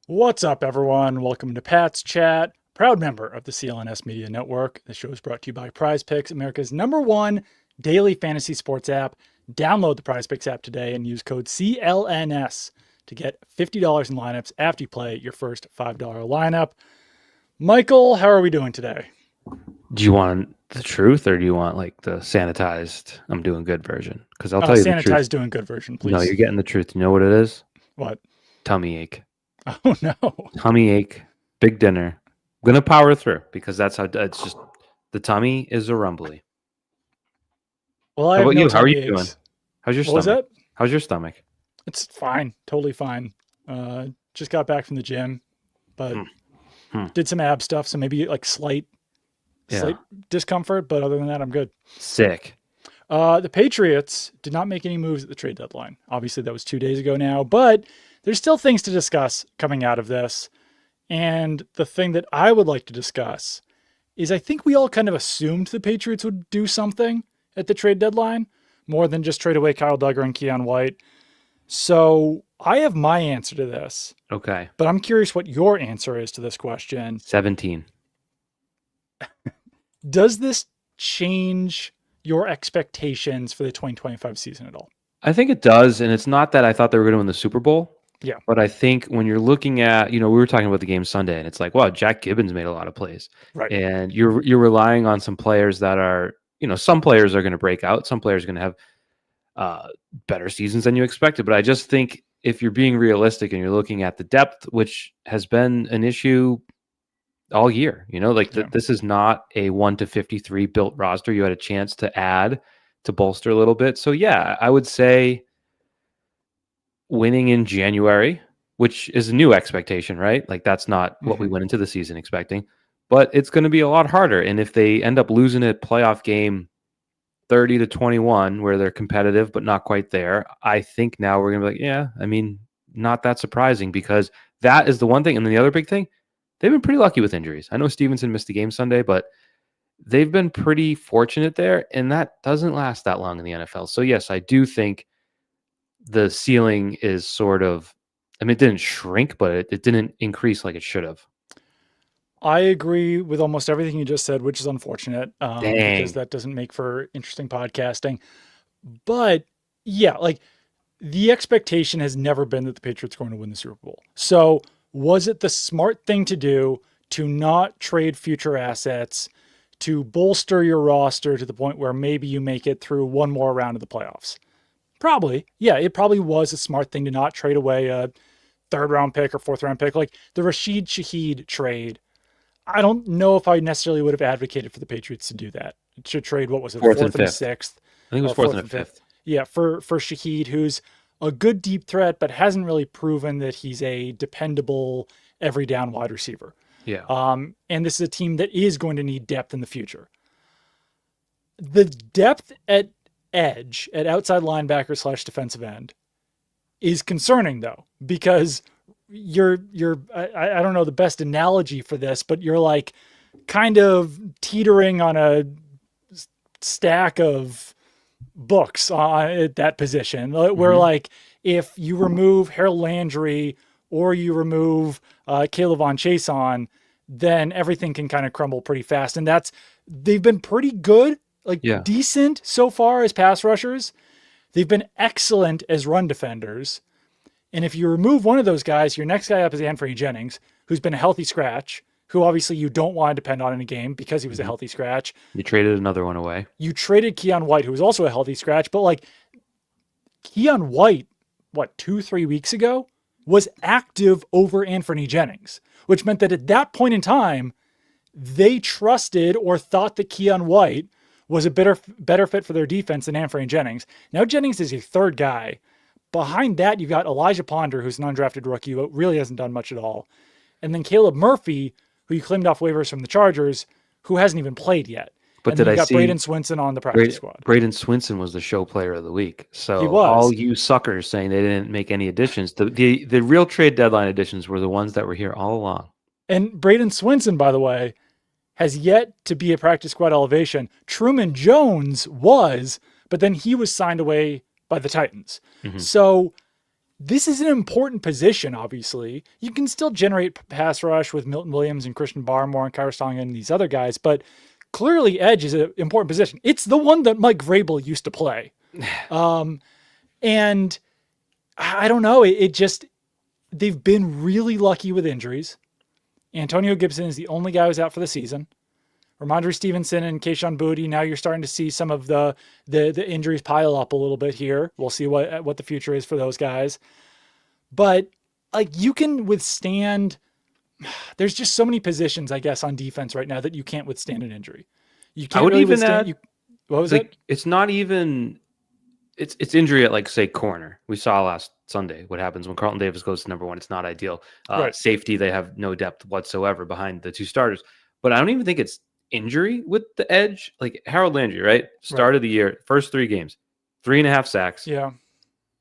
What's up, everyone? Welcome to Pat's Chat, proud member of the CLNS Media Network. The show is brought to you by Prize Picks, America's #1 daily fantasy sports app. Download the Prize Picks app today and use code CLNS to get $50 in lineups after you play your first $5 lineup. Michael, how are we doing today? Do you want the truth or do you want like the sanitized I'm doing good version? Because I'll tell you the truth. Sanitized doing good version, please. No, you're getting the truth. You know what it is? What? Tummy ache. Oh, no. Tummy ache, big dinner. I'm going to power through because that's how it's just the tummy is a rumbly. Well, How about you? How are you doing? How's your stomach? What was that? How's your stomach? It's fine. Totally fine. Just got back from the gym, but did some ab stuff. So maybe like slight discomfort, but other than that, I'm good. Sick. The Patriots did not make any moves at the trade deadline. Obviously, that was 2 days ago now, but there's still things to discuss coming out of this. And the thing that I would like to discuss is I think we all kind of assumed the Patriots would do something at the trade deadline, more than just trade away Kyle Duggar and Keion White. So I have my answer to this. Okay. But I'm curious what your answer is to this question. 17. Does this change your expectations for the 2025 season at all? I think it does. And it's not that I thought they were going to win the Super Bowl. Yeah. But I think when you're looking at, we were talking about the game Sunday and it's like, wow, Jack Gibbons made a lot of plays. Right. And you're relying on some players that are, some players are going to break out. Some players are going to have better seasons than you expected. But I just think if you're being realistic and you're looking at the depth, which has been an issue all year, this is not a 1-53 built roster. You had a chance to add to bolster a little bit. So yeah, I would say winning in January, which is a new expectation, right? Like that's not what we went into the season expecting, but it's going to be a lot harder. And if they end up losing a playoff game 30-21, where they're competitive, but not quite there, I think now we're going to be like, not that surprising because that is the one thing. And then the other big thing, they've been pretty lucky with injuries. I know Stevenson missed the game Sunday, but they've been pretty fortunate there. And that doesn't last that long in the NFL. So yes, I do think the ceiling is sort of, it didn't shrink, but it didn't increase like it should have. I agree with almost everything you just said, which is unfortunate because that doesn't make for interesting podcasting. But yeah, like the expectation has never been that the Patriots are going to win the Super Bowl. So was it the smart thing to do to not trade future assets, to bolster your roster to the point where maybe you make it through one more round of the playoffs? Probably. Yeah, it probably was a smart thing to not trade away a third-round pick or fourth-round pick. Like the Rashid Shaheed trade, I don't know if I necessarily would have advocated for the Patriots to do that. To trade, what was it, fourth and fifth. Sixth? I think it was fourth and fifth. Yeah, for Shaheed, who's a good deep threat, but hasn't really proven that he's a dependable every down wide receiver. Yeah. And this is a team that is going to need depth in the future. The depth at edge, at outside linebacker / defensive end, is concerning though, because you're I don't know the best analogy for this, but you're like kind of teetering on a stack of books at that position, where like if you remove Harold Landry or you remove Caleb Von Chason, then everything can kind of crumble pretty fast. And they've been pretty good, decent so far as pass rushers. They've been excellent as run defenders. And if you remove one of those guys, your next guy up is Anthony Jennings, who's been a healthy scratch, who obviously you don't want to depend on in a game because he was a healthy scratch. You traded another one away. You traded Keion White, who was also a healthy scratch, but like Keion White, 2-3 weeks ago, was active over Anthony Jennings, which meant that at that point in time, they trusted or thought that Keion White was a better fit for their defense than Anthony Jennings. Now Jennings is a third guy. Behind that, you've got Elijah Ponder, who's an undrafted rookie, who really hasn't done much at all. And then Caleb Murphy, who you claimed off waivers from the Chargers, who hasn't even played yet. But and did then I you got see Braden Swinson on the practice squad? Braden Swinson was the show player of the week. So he was. All you suckers saying they didn't make any additions, the real trade deadline additions were the ones that were here all along. And Braden Swinson, by the way, has yet to be a practice squad elevation. Truman Jones was, but then he was signed away by the Titans. So this is an important position, obviously. You can still generate pass rush with Milton Williams and Christian Barmore and Kyra Stong and these other guys, but clearly edge is an important position. It's the one that Mike Vrabel used to play. And I don't know. It just, they've been really lucky with injuries. Antonio Gibson is the only guy who's out for the season. Ramondre Stevenson and Kayshon Boutte, now you're starting to see some of the injuries pile up a little bit here. We'll see what the future is for those guys. But like, you can withstand, there's just so many positions, I guess, on defense right now that you can't withstand an injury. You can't I would really even withstand. add, What was like, it? it's not even, it's injury at, like, say, corner. We saw last Sunday what happens when Carlton Davis goes to number one. It's not ideal. Right. Safety, they have no depth whatsoever behind the two starters. But I don't even think it's injury with the edge. Like Harold Landry, right? Start of the year, first 3 games, 3.5 sacks, Yeah.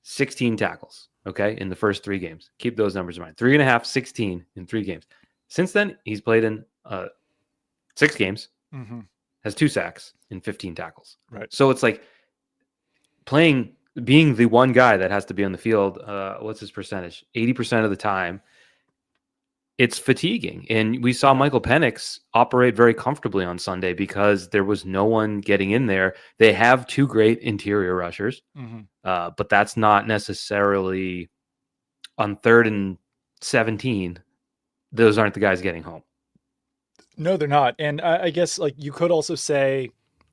16 tackles. Okay, in the first 3 games. Keep those numbers in mind. 3.5, 16 in 3 games. Since then, he's played in 6 games, has 2 sacks and 15 tackles. Right. So it's like being the one guy that has to be on the field. What's his percentage? 80% of the time. It's fatiguing. And we saw Michael Penix operate very comfortably on Sunday because there was no one getting in there. They have 2 great interior rushers, but that's not necessarily on 3rd and 17. Those aren't the guys getting home. No, they're not. And I guess, like, you could also say,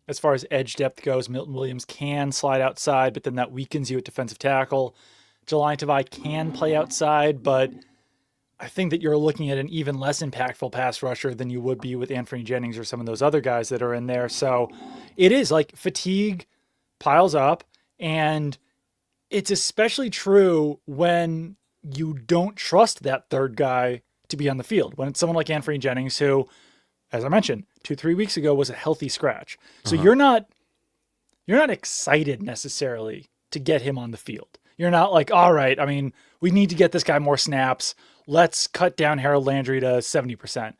as far as edge depth goes, Milton Williams can slide outside, but then that weakens you at defensive tackle. Jelani Tavai can play outside, but I think that you're looking at an even less impactful pass rusher than you would be with Anthony Jennings or some of those other guys that are in there. So it is like fatigue piles up, and it's especially true when you don't trust that third guy to be on the field. When it's someone like Anthony Jennings, who, as I mentioned, 2-3 weeks ago was a healthy scratch. So you're not excited necessarily to get him on the field. You're not like, all right, I mean, we need to get this guy more snaps. Let's cut down Harold Landry to 70%.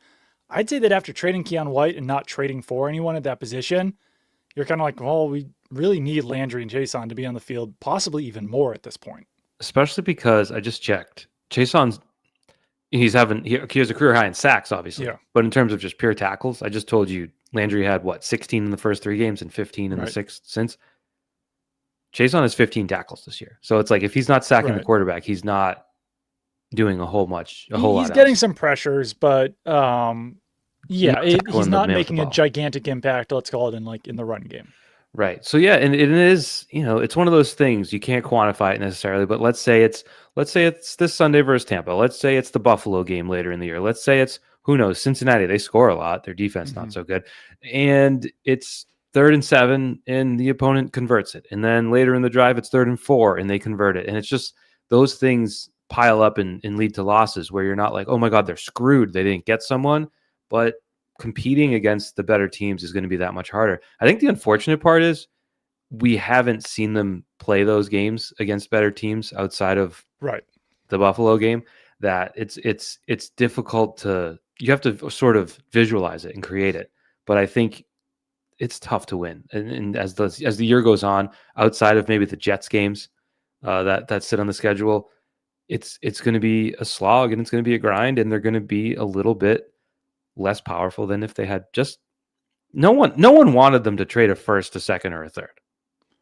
I'd say that after trading Keion White and not trading for anyone at that position, you're kind of like, well, we really need Landry and Jason to be on the field, possibly even more at this point. Especially because I just checked. Jason's he has a career high in sacks, obviously. Yeah. But in terms of just pure tackles, I just told you Landry had 16 in the first 3 games and 15 in the 6 since. Jason has 15 tackles this year. So it's like, if he's not sacking the quarterback, he's not doing a whole lot. He's getting some pressures, but he's not making a gigantic impact, let's call it, in the run game. Right. So yeah, and it is, it's one of those things you can't quantify it necessarily, but let's say it's this Sunday versus Tampa. Let's say it's the Buffalo game later in the year. Let's say it's, who knows, Cincinnati. They score a lot. Their defense not so good. And it's 3rd and 7 and the opponent converts it. And then later in the drive, it's 3rd and 4 and they convert it. And it's just those things pile up and lead to losses where you're not like, oh my God, they're screwed. They didn't get someone. But competing against the better teams is going to be that much harder. I think the unfortunate part is we haven't seen them play those games against better teams outside of the Buffalo game, that it's difficult to, you have to sort of visualize it and create it. But I think it's tough to win. And as the year goes on, outside of maybe the Jets games that sit on the schedule, it's going to be a slog and it's going to be a grind, and they're going to be a little bit less powerful than if they had just no one wanted them to trade a first, a second, or a third.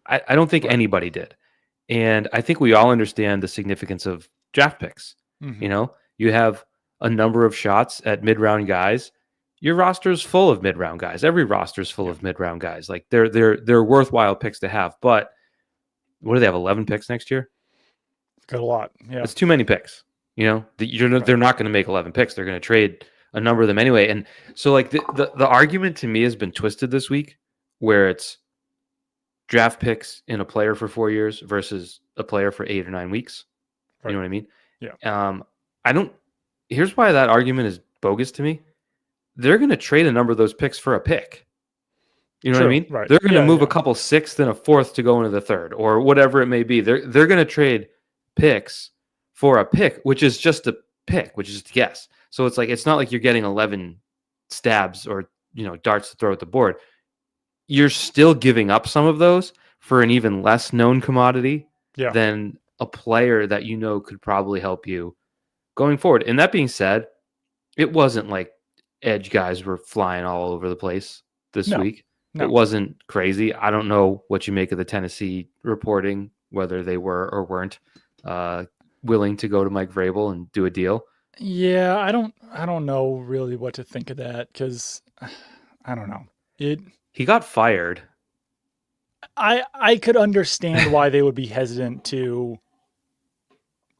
I don't think anybody did. And I think we all understand the significance of draft picks. You have a number of shots at mid-round guys. Your roster's full of mid-round guys. Every roster's full of mid-round guys. Like they're worthwhile picks to have. But what do they have, 11 picks next year? Got a lot. Yeah. It's too many picks. They're not going to make 11 picks. They're going to trade a number of them anyway. And so, like, the argument to me has been twisted this week, where it's draft picks in a player for 4 years versus a player for 8 or 9 weeks. You know what I mean? Yeah. Here's why that argument is bogus to me. They're going to trade a number of those picks for a pick. You know what I mean? Right. They're going to move a couple 6th and a 4th to go into the 3rd, or whatever it may be. They're going to trade picks for a pick, which is just a pick, which is just a guess. So it's like, it's not like you're getting 11 stabs or, darts to throw at the board. You're still giving up some of those for an even less known commodity than a player that you know could probably help you going forward. And that being said, it wasn't like edge guys were flying all over the place this No, week. It no. wasn't crazy. I don't know what you make of the Tennessee reporting, whether they were or weren't willing to go to Mike Vrabel and do a deal. Yeah, I don't know really what to think of that because I don't know. He got fired. I could understand why they would be hesitant to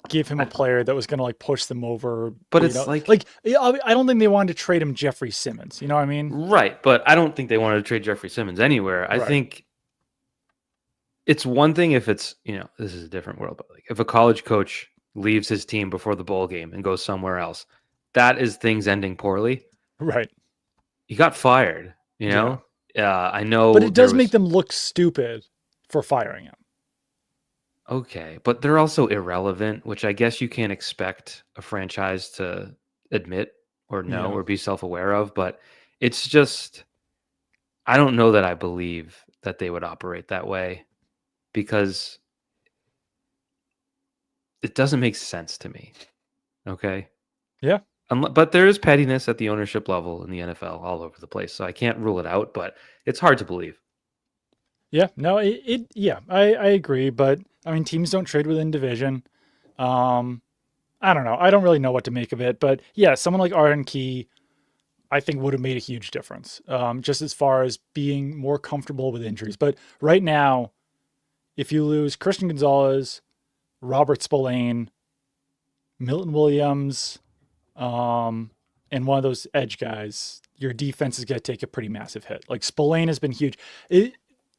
give him a player that was going to like push them over. But it's like I don't think they wanted to trade him Jeffrey Simmons. You know what I mean? Right, but I don't think they wanted to trade Jeffrey Simmons anywhere. I think it's one thing if it's, this is a different world, but like if a college coach leaves his team before the bowl game and goes somewhere else, that is things ending poorly. Right. He got fired, I know. But it does make them look stupid for firing him. Okay, but they're also irrelevant, which I guess you can't expect a franchise to admit or know or be self-aware of, but it's just, I don't know that I believe that they would operate that way because it doesn't make sense to me. Okay? Yeah. But there is pettiness at the ownership level in the NFL all over the place, so I can't rule it out, but it's hard to believe. Yeah, no, I agree, but I mean, teams don't trade within division. I don't know. I don't really know what to make of it, but yeah, someone like Arden Key, I think would have made a huge difference, just as far as being more comfortable with injuries. But right now, if you lose Christian Gonzalez, Robert Spillane, Milton Williams, and one of those edge guys, your defense is going to take a pretty massive hit. Like Spillane has been huge.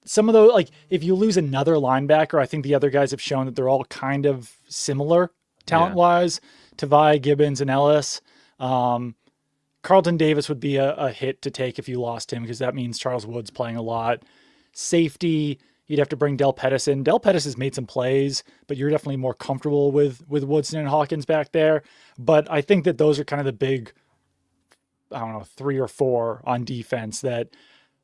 Some of those, like if you lose another linebacker, I think the other guys have shown that they're all kind of similar talent-wise. Tavai, Gibbons, and Ellis. Carlton Davis would be a hit to take if you lost him because that means Charles Wood's playing a lot. Safety, you'd have to bring Del Pettis in. Del Pettis has made some plays, but you're definitely more comfortable with Woodson and Hawkins back there. But I think that those are kind of the big, I don't know, 3 or 4 on defense that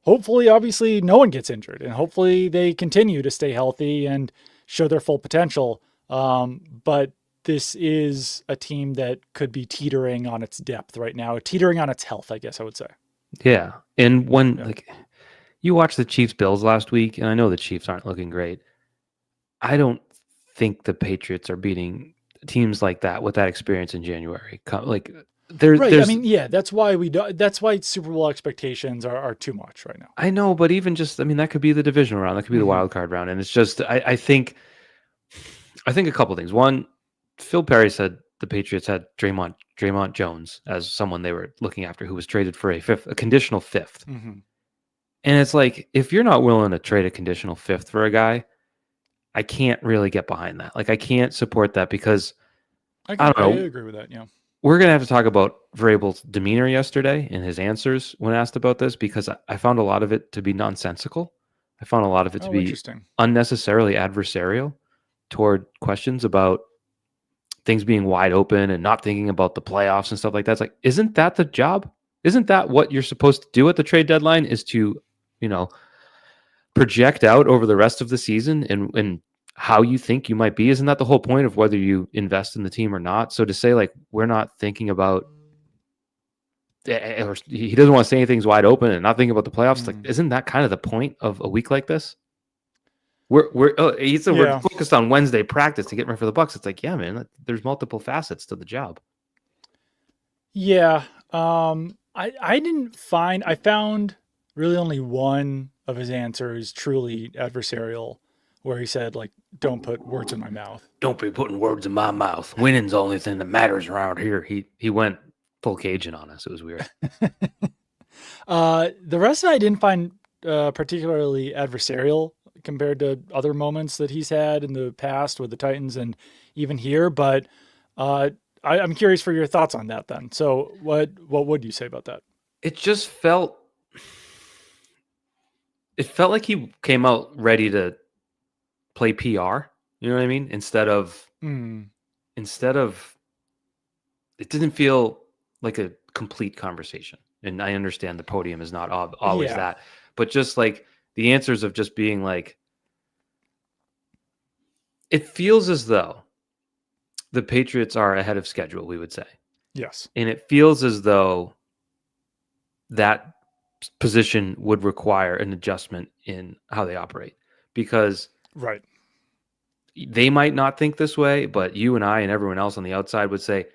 hopefully, obviously, no one gets injured, and hopefully they continue to stay healthy and show their full potential. But this is a team that could be teetering on its depth right now, teetering on its health, I guess I would say. Yeah, and when you watched the Chiefs Bills last week, and I know the Chiefs aren't looking great. I don't think the Patriots are beating teams like that with that experience in January. Like right. I mean, yeah, that's why that's why Super Bowl expectations are too much right now. I know, but even just, I mean, that could be the divisional round, that could be the wild card round, and it's just, I think a couple things. One, Phil Perry said the Patriots had Draymond Jones as someone they were looking after who was traded for a conditional fifth. Mm-hmm. And it's like, if you're not willing to trade a conditional fifth for a guy, I can't really get behind that. Like, I can't support that because I don't know. I agree with that. Yeah. We're going to have to talk about Vrabel's demeanor yesterday and his answers when asked about this, because I found a lot of it to be nonsensical. I found a lot of it to be unnecessarily adversarial toward questions about things being wide open and not thinking about the playoffs and stuff like that. It's like, isn't that the job? Isn't that what you're supposed to do at the trade deadline, is to, project out over the rest of the season and how you think you might be? Isn't that the whole point of whether you invest in the team or not? So to say, like, we're not thinking about, or he doesn't want to say anything's wide open and not thinking about the playoffs, like, isn't that kind of the point of a week like this? We're focused on Wednesday practice to get ready for the Bucs. It's like, yeah, man, there's multiple facets to the job. Yeah. I found really only one of his answers truly adversarial, where he said, like, don't put words in my mouth. Don't be putting words in my mouth. Winning's the only thing that matters around here. He went full Cajun on us. It was weird. The rest of it I didn't find particularly adversarial compared to other moments that he's had in the past with the Titans and even here. But I'm curious for your thoughts on that then. So what would you say about that? It just felt like he came out ready to play PR. You know what I mean? Instead of it didn't feel like a complete conversation. And I understand the podium is not always that, but just like the answers of just being like, It feels as though the Patriots are ahead of schedule, we would say. Yes. And it feels as though that position would require an adjustment in how they operate, because Right. they might not think this way, but you and I and everyone else on the outside would say,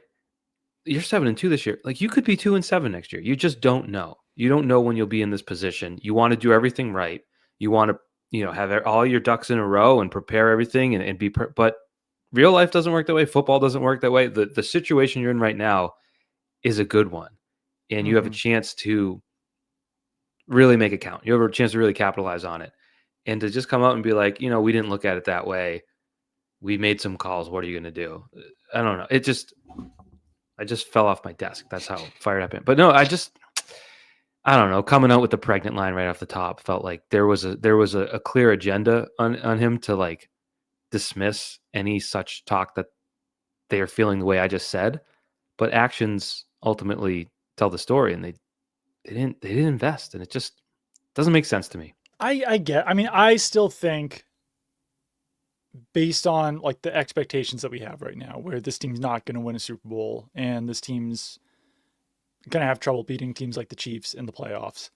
you're 7-2 this year. Like, you could be 2-7 next year. You just don't know. You don't know when you'll be in this position. You want to do everything right. You want to, have all your ducks in a row and prepare everything and be, but real life doesn't work that way. Football doesn't work that way. The situation you're in right now is a good one, and you have a chance to really make it count. You have a chance to really capitalize on it, and to just come out and be like, we didn't look at it that way. We made some calls. What are you going to do? I don't know. I just fell off my desk. That's how fired up. But no, I don't know. Coming out with the pregnant line right off the top felt like there was a clear agenda on him to like dismiss any such talk that they are feeling the way I just said. But actions ultimately tell the story, and they didn't invest, and it just doesn't make sense to me. I still think, based on like the expectations that we have right now, where this team's not going to win a Super Bowl and this team's going to have trouble beating teams like the Chiefs in the playoffs.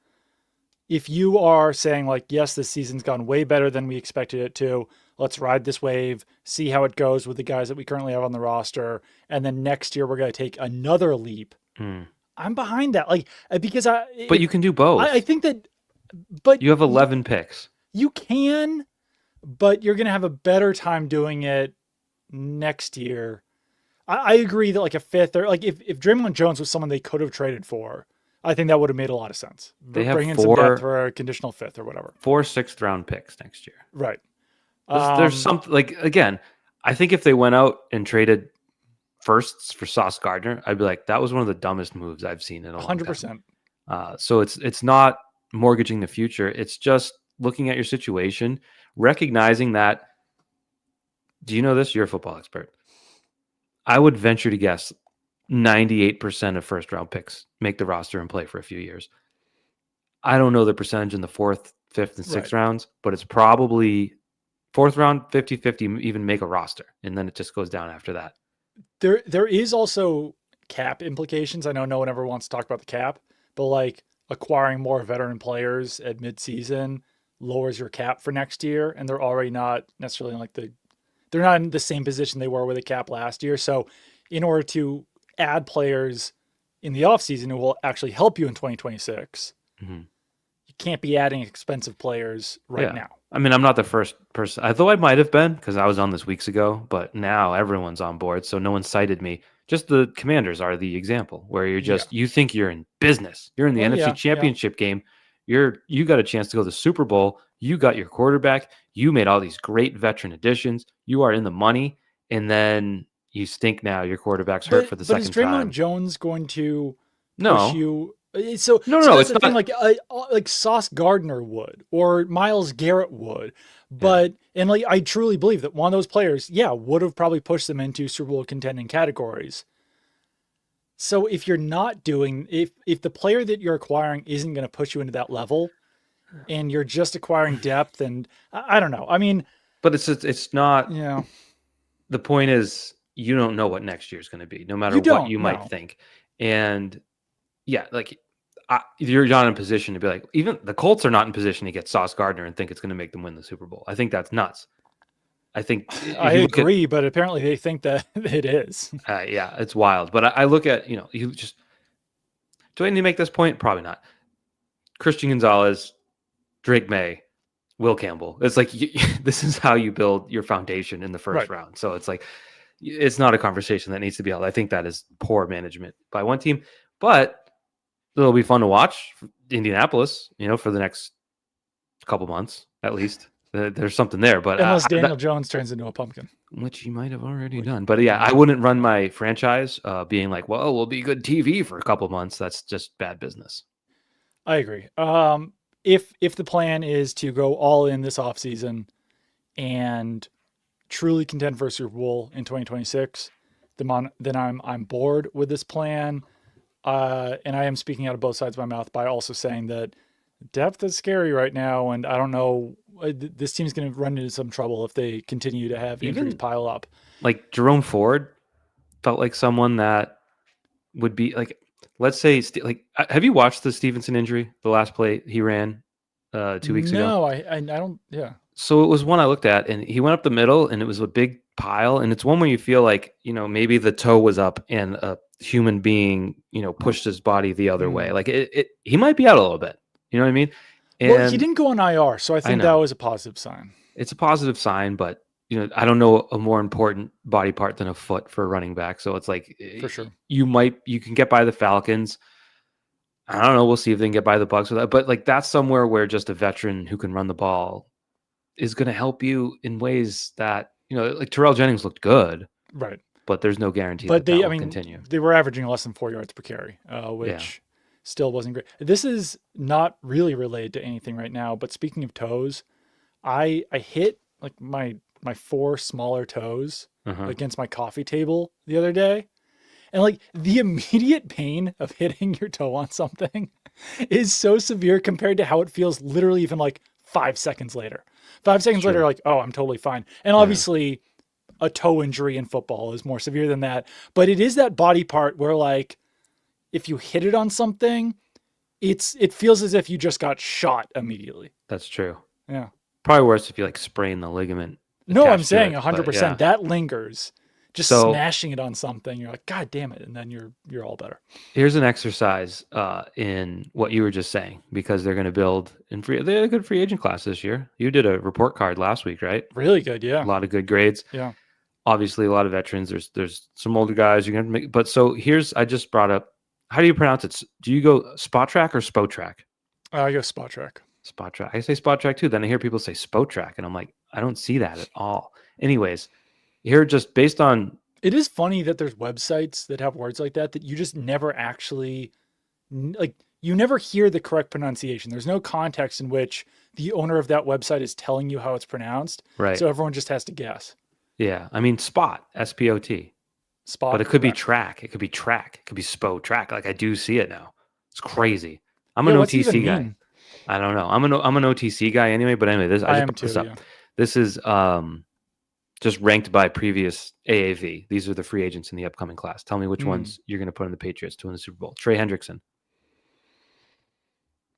If you are saying like, yes, this season's gone way better than we expected it to, let's ride this wave, see how it goes with the guys that we currently have on the roster, and then next year we're going to take another leap. I'm behind that. But you can do both. I think that, but you have 11 picks. You can, but you're going to have a better time doing it next year. I agree that like a fifth, or like if Draymond Jones was someone they could have traded for, I think that would have made a lot of sense. They have bring in some depth for a conditional fifth or whatever. 4 6th-round picks next year. Right. There's something like, again, I think if they went out and traded firsts for Sauce Gardner, I'd be like, that was one of the dumbest moves I've seen in a long 100%. time. So it's not mortgaging the future. It's just looking at your situation, recognizing that. Do you know this? You're a football expert. I would venture to guess 98% of first-round picks make the roster and play for a few years. I don't know the percentage in the 4th, 5th, and 6th rounds, but it's probably 4th round, 50-50, even make a roster, and then it just goes down after that. There is also cap implications. I know no one ever wants to talk about the cap, but like acquiring more veteran players at midseason lowers your cap for next year, and they're already not necessarily like they're not in the same position they were with the cap last year. So in order to add players in the offseason who will actually help you in 2026, you can't be adding expensive players now. I mean, I'm not the first person. I thought I might have been because I was on this weeks ago, but now everyone's on board, so no one cited me. Just the Commanders are the example where you think you're in business. You're in the NFC Championship game. You got a chance to go to the Super Bowl. You got your quarterback. You made all these great veteran additions. You are in the money, and then you stink now. Your quarterback's hurt for the second time. But is Draymond Jones going to push you? So that's the thing. Like Sauce Gardner would, or Myles Garrett would, but and like I truly believe that one of those players, would have probably pushed them into Super Bowl contending categories. So if you're not doing, if the player that you're acquiring isn't going to push you into that level, and you're just acquiring depth, and I don't know. I mean, but it's not. Yeah. The point is, you don't know what next year is going to be, no matter what you might think, and. Yeah, like you're not in a position to be like, even the Colts are not in position to get Sauce Gardner and think it's going to make them win the Super Bowl. I think that's nuts. I think I agree, but apparently they think that it is. Yeah, it's wild. But I look at, you just, do I need to make this point? Probably not. Christian Gonzalez, Drake May, Will Campbell. It's like, this is how you build your foundation in the first round. So it's like, it's not a conversation that needs to be held. I think that is poor management by one team, but it'll be fun to watch Indianapolis, for the next couple months, at least. There's something there. But unless Daniel Jones turns into a pumpkin. Which he might have already done. But yeah, I wouldn't run my franchise being like, well, we'll be good TV for a couple months. That's just bad business. I agree. If the plan is to go all in this offseason and truly contend for a Super Bowl in 2026, then I'm bored with this plan. And I am speaking out of both sides of my mouth by also saying that Depth is scary right now, and I don't know. This team's going to run into some trouble if they continue to have injuries Even pile up. like Jerome Ford felt like someone that would be like, let's say, like, have you watched the Stevenson injury, the last play he ran 2 weeks ago? No, I don't. Yeah. So it was one I looked at, and he went up the middle, and it was a big pile, and it's one where you feel like, maybe the toe was up and a human being, pushed his body the other way. Like he might be out a little bit. You know what I mean? Well, he And didn't go on IR, so I I think that know was a positive sign. it's a positive sign, but I don't know a more important body part than a foot for a running back. So it's like, For sure. you can get by the Falcons. I don't know. We'll see if they can get by the Bucs with that. But like, that's somewhere where just a veteran who can run the ball is going to help you in ways that, like Terrell Jennings looked good, Right. but there's no guarantee But that will continue. they were averaging less than 4 yards per carry, which still wasn't great. This is not really related to anything right now, but speaking of toes, I hit like my 4 smaller toes against my coffee table the other day. And like the immediate pain of hitting your toe on something is so severe compared to how it feels literally even like 5 seconds later. 5 seconds later, like, oh, I'm totally fine. And obviously, a toe injury in football is more severe than that. But it is that body part where, like, if you hit it on something, it feels as if you just got shot immediately. That's true. Yeah. Probably worse if you like sprain the ligament. No, I'm attached to saying it, 100%. That lingers. Just So- smashing it on something, you're like, God damn it, and then you're all better. Here's an exercise in what you were just saying, because they're going to build they had a good free agent class this year. You did a report card last week, right? Really good, yeah. A lot of good grades. Yeah. Obviously, a lot of veterans. There's some older guys you're going to make. But so I just brought up, how do you pronounce it? Do you go spot track or spo track? I go spot track. Spot track. I say spot track too. Then I hear people say spo track, and I'm like, I don't see that at all. Anyways, here, just based on, it is funny that there's websites that have words like that you just never actually, like, you never hear the correct pronunciation. There's no context in which the owner of that website is telling you how it's pronounced. right? So everyone just has to guess. Yeah, I mean spot, SPOT. Spot. But it could be track. It could be track. It could be spo track. Like, I do see it now. It's crazy. I'm an OTC guy. Mean? I don't know. I'm an OTC guy anyway. But anyway, I just put this up. Yeah. This is just ranked by previous AAV. These are the free agents in the upcoming class. Tell me which ones you're going to put in the Patriots to win the Super Bowl. Trey Hendrickson,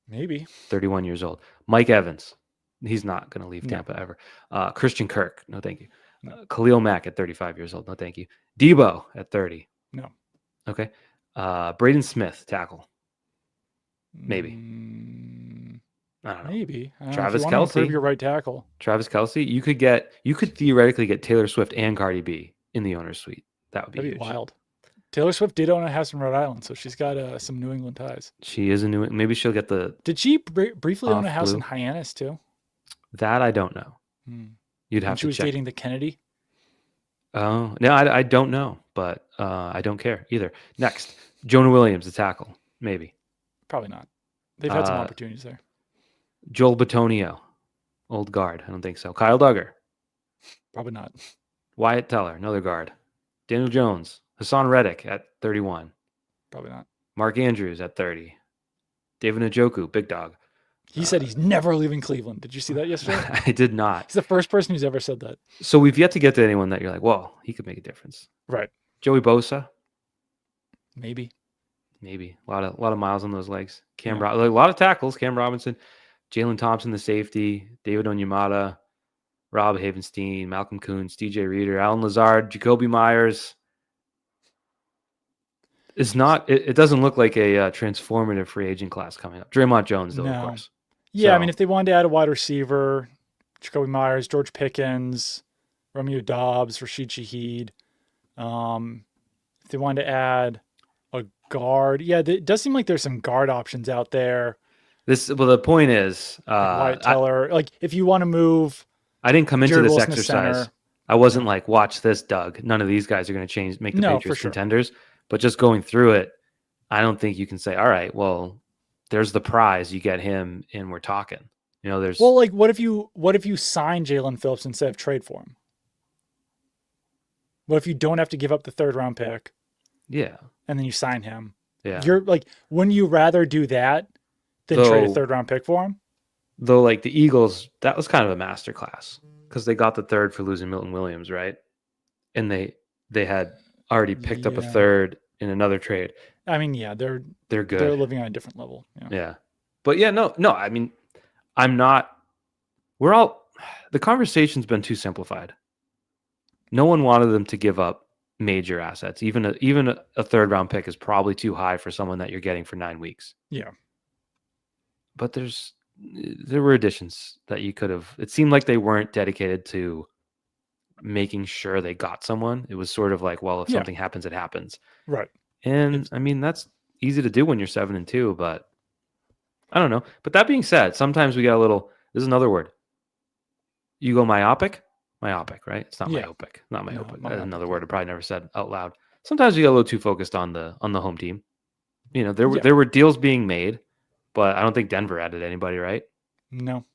maybe 31 years old. Mike Evans, he's not going to leave Tampa ever. Christian Kirk, no thank you. Khalil Mack at 35 years old, no thank you. Debo at 30, no. Okay. Braden Smith, tackle, maybe. I don't know. Maybe. Travis Kelce. Kelce. Your right tackle. Travis Kelce. You could theoretically get Taylor Swift and Cardi B in the owner's suite. That would be That'd huge. Be wild. Taylor Swift did own a house in Rhode Island, so she's got some New England ties. She is a maybe she'll get the. Did she briefly own a house in Hyannis too? That I don't know. You'd have to check. She was dating the Kennedy. Oh no, I don't know, but I don't care either. Next, Jonah Williams, the tackle, maybe. Probably not. They've had some opportunities there. Joel Bitonio, old guard. I don't think so. Kyle Duggar. Probably not. Wyatt Teller, another guard. Daniel Jones. Hassan Reddick at 31. Probably not. Mark Andrews at 30. David Njoku, big dog. He said he's never leaving Cleveland. Did you see that yesterday? I did not. He's the first person who's ever said that. So we've yet to get to anyone that you're like, well, he could make a difference. Right. Joey Bosa. Maybe. A lot of miles on those legs. A lot of tackles. Cam Robinson. Jalen Thompson, the safety, David Onyemata, Rob Havenstein, Malcolm Kuntz, DJ Reader, Alan Lazard, Jacoby Myers. It's not. It doesn't look like a transformative free agent class coming up. Draymond Jones, though, of course. Yeah, so, I mean, if they wanted to add a wide receiver, Jacoby Myers, George Pickens, Romeo Dobbs, Rashid Shaheed. If they wanted to add a guard, it does seem like there's some guard options out there. The point is, Wyatt Teller. If you want to move, I didn't come into Jared this Wilson exercise. I wasn't like, watch this, Doug. None of these guys are going to make the Patriots contenders. But just going through it, I don't think you can say, all right, well, there's the prize. You get him, and we're talking. There's what if you sign Jalen Phillips instead of trade for him? What if you don't have to give up the 3rd round pick? Yeah, and then you sign him. Yeah, You're like, wouldn't you rather do that Then trade a third-round pick for him? Though, like the Eagles, that was kind of a masterclass because they got the third for losing Milton Williams, right? And they had already picked up a third in another trade. I mean, yeah, they're good. They're living on a different level. Yeah. But yeah, no. I mean, I'm not. The conversation's been too simplified. No one wanted them to give up major assets. Even a third round pick is probably too high for someone that you're getting for 9 weeks. Yeah. But there were additions that you could have. It seemed like they weren't dedicated to making sure they got someone. It was sort of like, well, if something happens, it happens. Right. And I mean, that's easy to do when you're 7-2, but I don't know. But that being said, sometimes we get a little, this is another word. You go myopic, right? It's not myopic, not myopic. That's another word I probably never said out loud. Sometimes we get a little too focused on the home team. You know, there were deals being made, but I don't think Denver added anybody, right? No.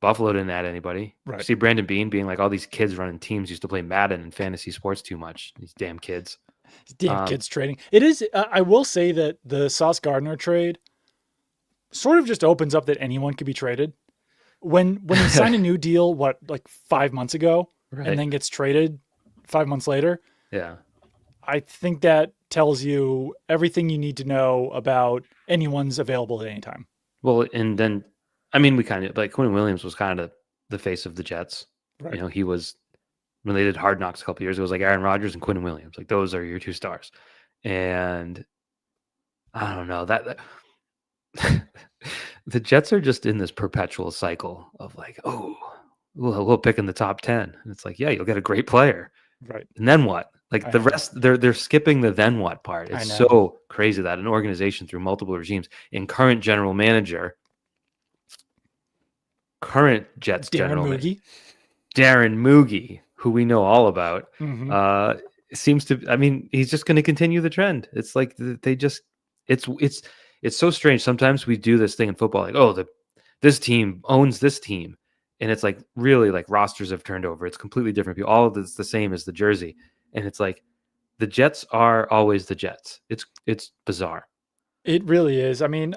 Buffalo didn't add anybody. Right. See Brandon Beane being like, all these kids running teams used to play Madden and fantasy sports too much. These damn kids. Kids trading. It is. I will say that the Sauce Gardner trade sort of just opens up that anyone could be traded. When you sign a new deal, like 5 months ago, and then gets traded 5 months later. Yeah. I think that tells you everything you need to know about anyone's available at any time. Well, and then, I mean, we kind of, like, Quinn Williams was kind of the face of the Jets. Right. You know, he was, when they did Hard Knocks a couple of years, it was like Aaron Rodgers and Quinn Williams. Like, those are your two stars. And I don't know, that the Jets are just in this perpetual cycle of like, oh, we'll pick in the top 10. And it's like, yeah, you'll get a great player. Right. And then what? Like the rest, they're skipping the then what part. It's so crazy that an organization through multiple regimes in current general manager, current Jets general manager, Darren Moogie, who we know all about, seems to, I mean, he's just going to continue the trend. It's like they just, it's so strange. Sometimes we do this thing in football, like, oh, this team owns this team. And it's like, really, like, rosters have turned over. It's completely different people. All of it's the same as the jersey. And it's like, the Jets are always the Jets. It's bizarre. It really is. I mean,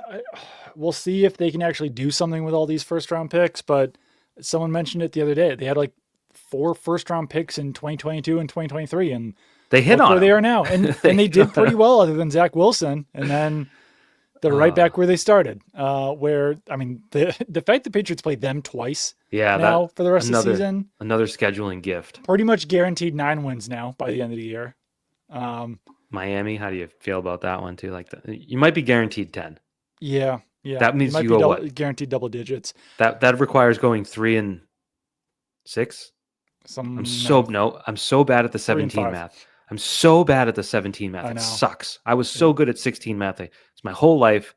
we'll see if they can actually do something with all these first-round picks. But someone mentioned it the other day. They had like 4 first-round picks in 2022 and 2023, and they hit on where they are now. And they did pretty well, other than Zach Wilson. And then they're right back where they started. Where, I mean, the fact the Patriots played them twice now for the rest of the season. Another scheduling gift. Pretty much guaranteed 9 wins now by the end of the year. Miami, how do you feel about that one too? Like, you might be guaranteed 10. Yeah. That means you go what? Guaranteed double digits. That requires going 3-6. I'm so bad at the 17 math. I'm so bad at the 17 math. It sucks. I was so good at 16 math. It's my whole life.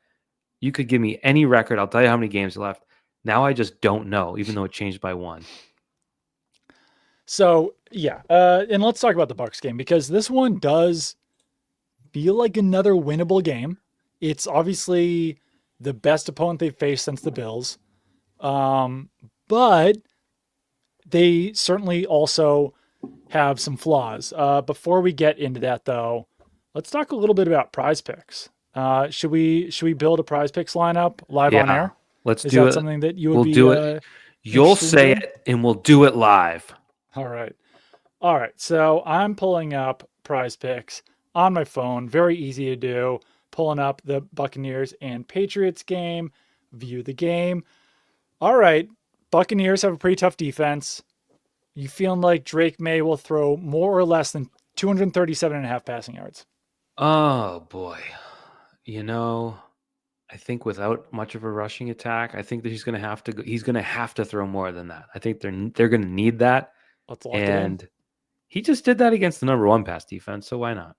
You could give me any record. I'll tell you how many games left. Now I just don't know, even though it changed by 1. So, yeah. And let's talk about the Bucs game, because this one does feel like another winnable game. It's obviously the best opponent they've faced since the Bills. But they certainly also have some flaws. Before we get into that, though, let's talk a little bit about Prize Picks. Should we build a Prize Picks lineup live on air? Let's do it. Is that something that you would be? We'll do it. You'll say it, and we'll do it live. All right. So I'm pulling up Prize Picks on my phone. Very easy to do. Pulling up the Buccaneers and Patriots game. View the game. All right. Buccaneers have a pretty tough defense. You feeling like Drake May will throw more or less than 237.5 passing yards? Oh, boy. You know, I think without much of a rushing attack, I think that he's going to have to throw more than that. I think they're going to need that. Let's lock it in. He just did that against the number 1 pass defense, so why not?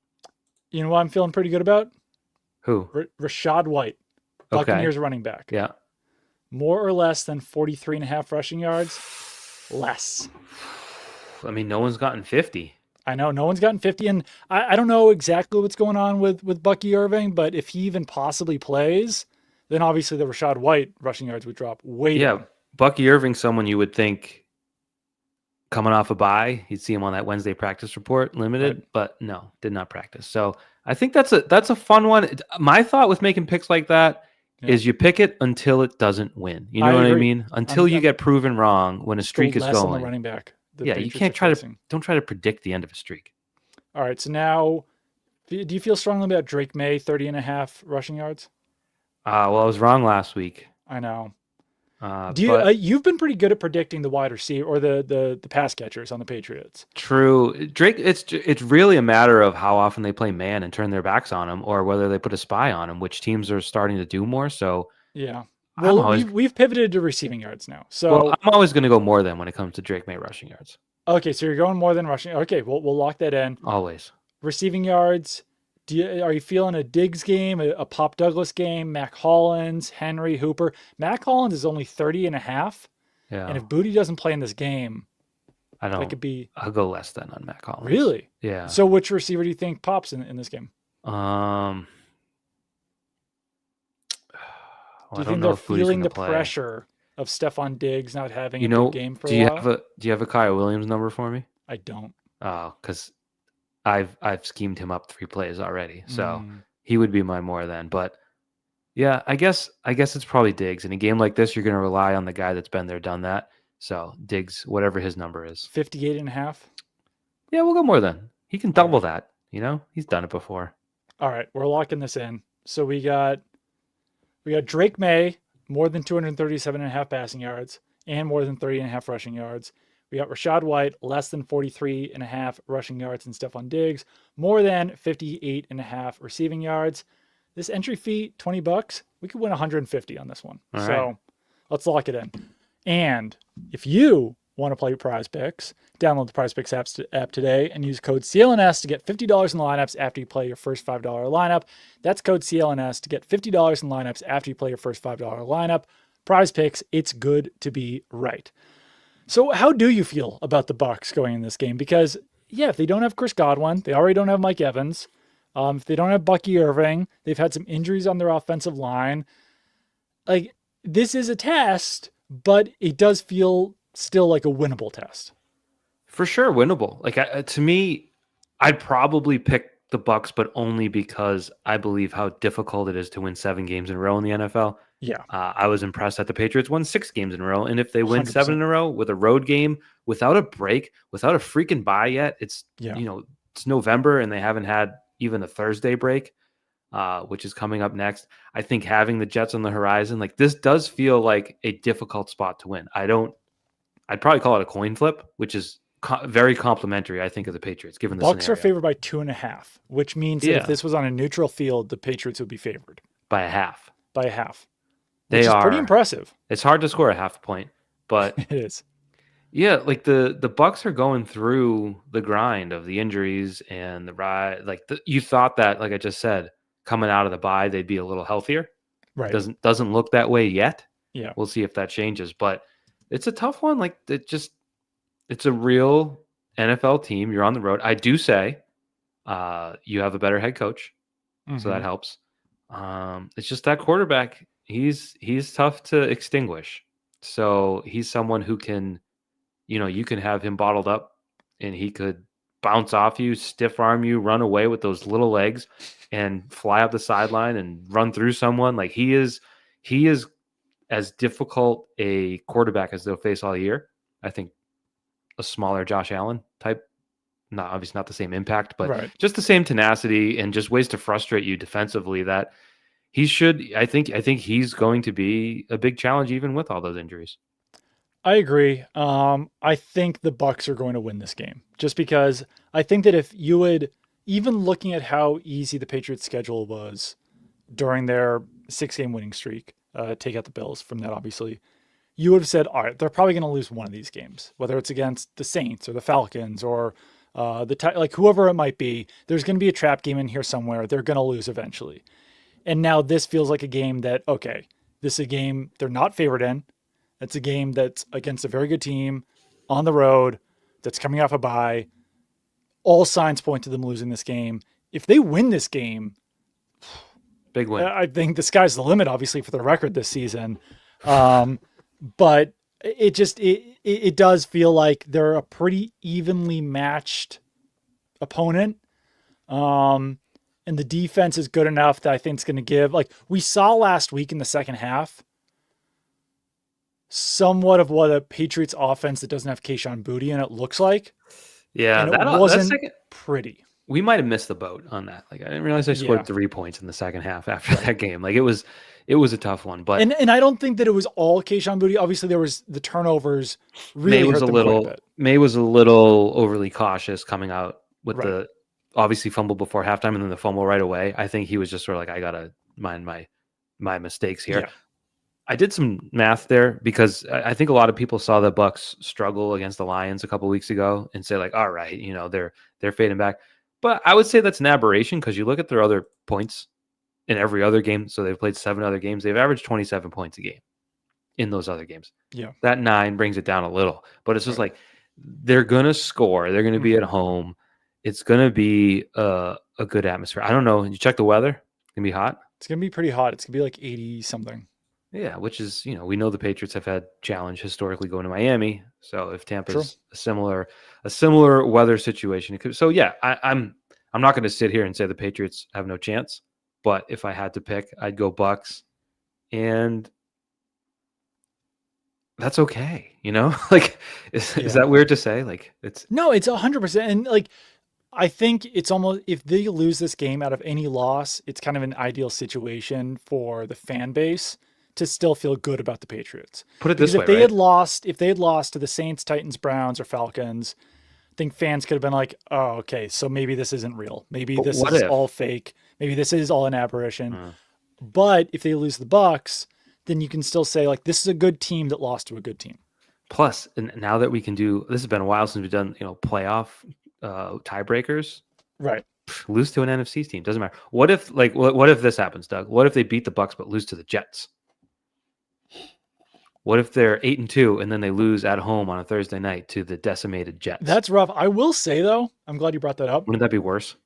You know what I'm feeling pretty good about? Who? Rashad White, Buccaneers running back. Yeah. More or less than 43.5 rushing yards? Less. I mean, no one's gotten 50. I know, no one's gotten 50, and I don't know exactly what's going on with Bucky Irving, but if he even possibly plays, then obviously the Rashad White rushing yards would drop way down. Bucky Irving, someone you would think coming off a bye, you'd see him on that Wednesday practice report, limited, but no, did not practice. So I think that's a fun one. My thought with making picks like that is you pick it until it doesn't win. You know I what I agree. mean? Until you get proven wrong when a streak is less on the going. running back. Yeah, you can't don't try to predict the end of a streak. All right, so now, do you feel strongly about Drake May 30.5 rushing yards? Well, I was wrong last week. I know. But You've been pretty good at predicting the wide receiver or the pass catchers on the Patriots. True, Drake. It's really a matter of how often they play man and turn their backs on him, or whether they put a spy on him, which teams are starting to do more. So yeah, well, we've pivoted to receiving yards now. So I'm always going to go more than when it comes to Drake May rushing yards. Okay, so you're going more than rushing. Okay, we'll lock that in. Always receiving yards. Are you feeling a Diggs game, a Pop Douglas game, Mac Hollins, Henry, Hooper? Mac Hollins is only 30.5. Yeah. And if Booty doesn't play in this game, that could be. I'll go less than on Mac Hollins. Really? Yeah. So which receiver do you think pops in this game? Well, do you think they're feeling the pressure of Stephon Diggs not having a good game for a while? Do you have a Kyle Williams number for me? I don't. Oh, because I've schemed him up 3 plays already, so he would be my more than. But yeah, I guess it's probably Diggs. In a game like this, you're going to rely on the guy that's been there, done that. So Diggs, whatever his number is, 58.5. Yeah, we'll go more than. He can double that. He's done it before. All right, we're locking this in. So we got Drake May more than 237.5 passing yards and more than 30.5 rushing yards. We got Rachaad White, less than 43.5 rushing yards, and Stephon Diggs, more than 58.5 receiving yards. This entry fee, $20, we could win 150 on this one. All so right. Let's lock it in. And if you want to play Prize Picks, download the Prize Picks app today and use code CLNS to get $50 in the lineups after you play your first $5 lineup. That's code CLNS to get $50 in lineups after you play your first $5 lineup. Prize Picks, it's good to be right. So how do you feel about the Bucs going in this game? Because, yeah, if they don't have Chris Godwin, they already don't have Mike Evans. If they don't have Bucky Irving, they've had some injuries on their offensive line. Like, this is a test, but it does feel still like a winnable test. For sure, winnable. Like, to me, I'd probably pick the Bucs, but only because I believe how difficult it is to win 7 games in a row in the NFL. Yeah. I was impressed that the Patriots won 6 games in a row. And if they win 100%. 7 in a row with a road game, without a break, without a freaking bye yet, it's November and they haven't had even a Thursday break, which is coming up next. I think having the Jets on the horizon, like this does feel like a difficult spot to win. I'd probably call it a coin flip, which is very complimentary, I think, of the Patriots, given the Bucs scenario. are favored by 2.5, which means that if this was on a neutral field, the Patriots would be favored. By a half. Which is pretty impressive. It's hard to score a half point, but it is. Yeah, like the Bucs are going through the grind of the injuries and the ride. Like you thought that, like I just said, coming out of the bye, they'd be a little healthier. Right. Doesn't look that way yet. Yeah. We'll see if that changes, but it's a tough one. Like it's a real NFL team. You're on the road. I do say, you have a better head coach, so that helps. It's just that quarterback. He's tough to extinguish. So he's someone who can, you can have him bottled up and he could bounce off you, stiff arm you, run away with those little legs and fly up the sideline and run through someone. Like he is as difficult a quarterback as they'll face all year. I think a smaller Josh Allen type, obviously not the same impact, but just the same tenacity and just ways to frustrate you defensively that he should. I think he's going to be a big challenge even with all those injuries. I agree. I think the Bucs are going to win this game just because I think that if you would, even looking at how easy the Patriots schedule was during their 6-game winning streak, take out the Bills from that, obviously, you would have said, all right, they're probably going to lose one of these games, whether it's against the Saints or the Falcons or like whoever it might be. There's going to be a trap game in here somewhere. They're going to lose eventually. And now this feels like a game that, okay, this is a game they're not favored in. It's a game that's against a very good team on the road that's coming off a bye. All signs point to them losing this game. If they win this game, big win. I think the sky's the limit, obviously, for the record this season. But it does feel like they're a pretty evenly matched opponent. and the defense is good enough that I think it's going to give, like we saw last week in the second half, somewhat of what a Patriots offense that doesn't have Kayshon Boutte in it looks like. Yeah, And it that wasn't second pretty. we might have missed the boat on that. Like I didn't realize I Yeah. scored 3 points in the second half after that game. Like it was a tough one, but And I don't think that it was all Kayshon Boutte. Obviously, there was the turnovers really hurt them quite a bit. May was a little overly cautious coming out with Right. the obviously fumble before halftime and then the fumble right away. I think he was just sort of like, I gotta mind my mistakes here. Yeah. I did some math there because I think a lot of people saw the Bucks struggle against the Lions a couple weeks ago and say like, all right, you know, they're fading back. But I would say that's an aberration because you look at their other points in every other game. So they've played 7 other games. They've averaged 27 points a game in those other games. Yeah. That 9 brings it down a little, but it's just like they're going to score. They're going to be at home. It's going to be a good atmosphere. I don't know. You check the weather. It's going to be hot. It's going to be pretty hot. It's going to be like 80 something. Yeah, which is, you know, we know the Patriots have had challenge historically going to Miami. So if Tampa's a similar weather situation, so yeah, I'm not going to sit here and say the Patriots have no chance, but if I had to pick, I'd go Bucks, and that's okay, you know. Like, is that weird to say? Like, it's 100%, and like I think it's almost, if they lose this game out of any loss, it's kind of an ideal situation for the fan base to still feel good about the Patriots. Put it this way, if they had lost to the Saints, Titans, Browns, or Falcons, I think fans could have been like, oh, okay, so maybe this isn't real. Maybe this is all fake. Maybe this is all an aberration. But if they lose the Bucks, then you can still say like, this is a good team that lost to a good team. Plus, and now that we can do, this has been a while since we've done, you know, playoff tiebreakers. Right. Lose to an NFC team, doesn't matter. What if this happens, Doug? What if they beat the Bucks but lose to the Jets? What if they're 8-2 and then they lose at home on a Thursday night to the decimated Jets? That's rough. I will say though, I'm glad you brought that up. Wouldn't that be worse?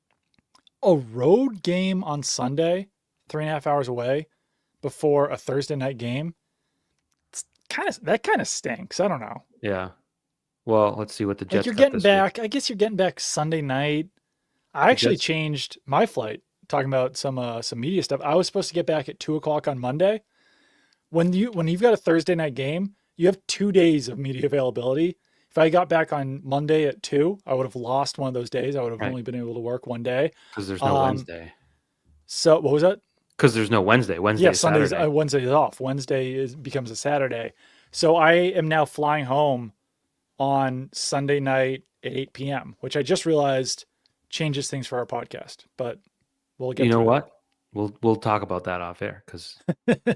A road game on Sunday, 3.5 hours away, before a Thursday night game, that kind of stinks. I don't know. Yeah. Well, let's see what the Jets. Like you're getting back. I guess you're getting back Sunday night. I actually changed my flight. Talking about some media stuff. I was supposed to get back at 2:00 on Monday. When you've got a Thursday night game, you have 2 days of media availability. If I got back on Monday at 2, I would have lost one of those days. I would have only been able to work one day. Because there's no Wednesday. So what was that? Because there's no Wednesday. Wednesday is Sunday's Saturday. Wednesday is off. Wednesday becomes a Saturday. So I am now flying home on Sunday night at 8 p.m., which I just realized changes things for our podcast. But we'll get. You know what? We'll talk about that off air because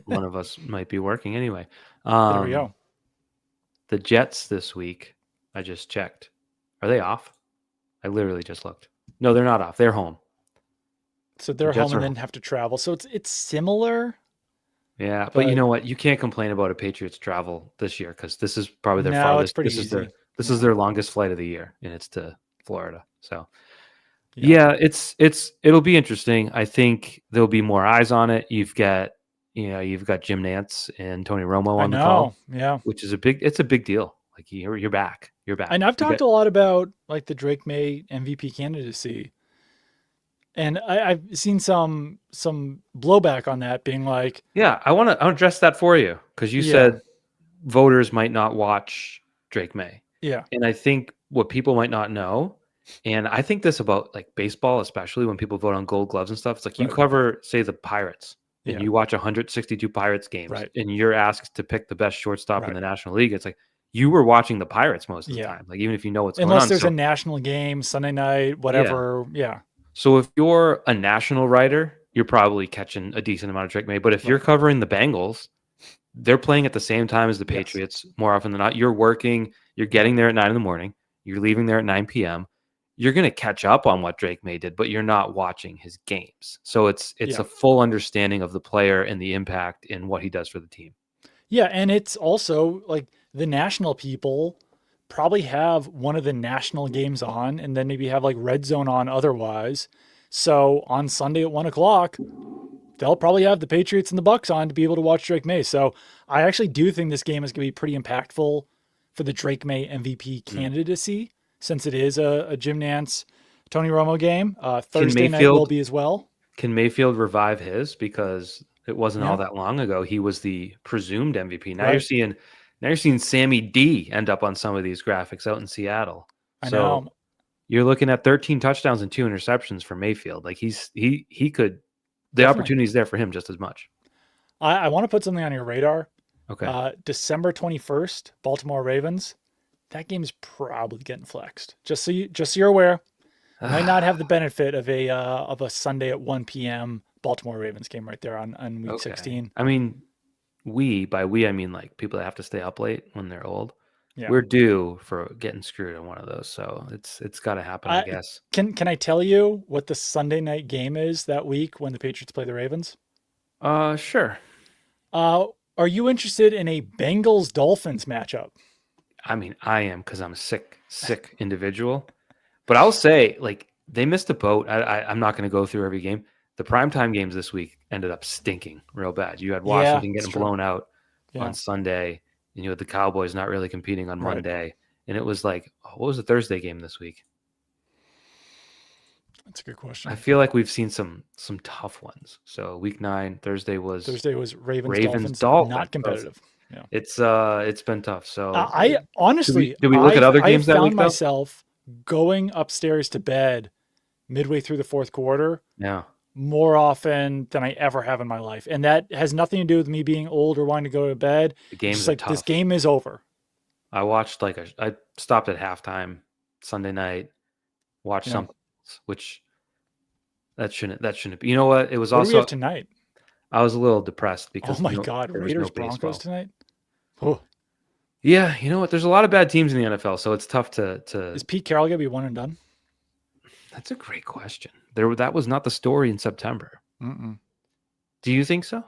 one of us might be working anyway. There we go. The Jets this week, I just checked. Are they off? I literally just looked. No, they're not off. They're home. So they're home and then have to travel. So it's similar. Yeah, but you know what? You can't complain about a Patriots travel this year because this is probably their farthest. This is their longest flight of the year, and it's to Florida. So. Yeah, it'll be interesting. I think there'll be more eyes on it. You've got Jim Nantz and Tony Romo on the call. Yeah. Which is a big deal. Like you're back. You're back. And I've talked a lot about like the Drake May MVP candidacy. And I've seen some blowback on that being like, yeah, I want to address that for you because you said voters might not watch Drake May. Yeah. And I think what people might not know, and I think this about like baseball, especially when people vote on Gold Gloves and stuff. It's like you cover, say, the Pirates, and you watch 162 Pirates games, and you're asked to pick the best shortstop in the National League. It's like you were watching the Pirates most of the time, like even if you know what's going on. Unless there's a national game, Sunday night, whatever. Yeah. So if you're a national writer, you're probably catching a decent amount of Drake May. But if you're covering the Bengals, they're playing at the same time as the Patriots more often than not. You're working, you're getting there at 9 a.m, you're leaving there at 9 p.m. You're going to catch up on what Drake May did, but you're not watching his games. So it's a full understanding of the player and the impact in what he does for the team. Yeah, and it's also like the national people probably have one of the national games on and then maybe have like Red Zone on otherwise. So on Sunday at 1:00, they'll probably have the Patriots and the Bucks on to be able to watch Drake May. So I actually do think this game is going to be pretty impactful for the Drake May MVP candidacy. Since it is a Jim Nantz, Tony Romo game, Thursday night will be as well. Can Mayfield revive his? Because it wasn't all Yeah, that long ago. He was the presumed MVP. right. Now you're seeing Sammy D end up on some of these graphics out in Seattle. I So know. you're looking at 13 touchdowns and 2 interceptions for Mayfield. Like he could the Definitely. opportunity is there for him just as much. I want to put something on your radar. Okay. December 21st, Baltimore Ravens. That game's probably getting flexed. Just so you're aware. Might not have the benefit of a Sunday at 1 p.m. Baltimore Ravens game right there on week Okay. 16. I mean, by we I mean like people that have to stay up late when they're old. Yeah. We're due for getting screwed on one of those, so it's got to happen, I I guess. can I tell you what the Sunday night game is that week when the Patriots play the Ravens? Sure. Are you interested in a Bengals Dolphins matchup? I mean, I am because I'm a sick individual. But I'll say, like, they missed a boat. I'm not going to go through every game. The primetime games this week ended up stinking real bad. You had Yeah, Washington it's getting true. blown out Yeah, on Sunday, and you had the Cowboys not really competing on right. Monday. And it was like, what was the Thursday game this week? That's a good I question. feel like we've seen some tough ones. So week 9, Thursday was Thursday was Ravens Ravens Dolphins, Dolphins. not competitive. Yeah. It's been tough. So I honestly, do we look at other I games that found week though? myself going upstairs to bed midway through the fourth quarter Yeah. more often than I ever have in my life. And that has nothing to do with me being old or wanting to go to bed. The It's games just are like this tough. game is over. I watched I stopped at halftime Sunday night, watched Yeah. something else, which that shouldn't be. You know what? It was What do we have also tonight? I was a little depressed Oh because my God, there was no Raiders Broncos baseball. tonight. Oh, Yeah, you know what? There's a lot of bad teams in the NFL, so it's tough is to. Pete Carroll gonna be one and done? That's a great question. That was not the story in September. Mm-mm. Do you think so?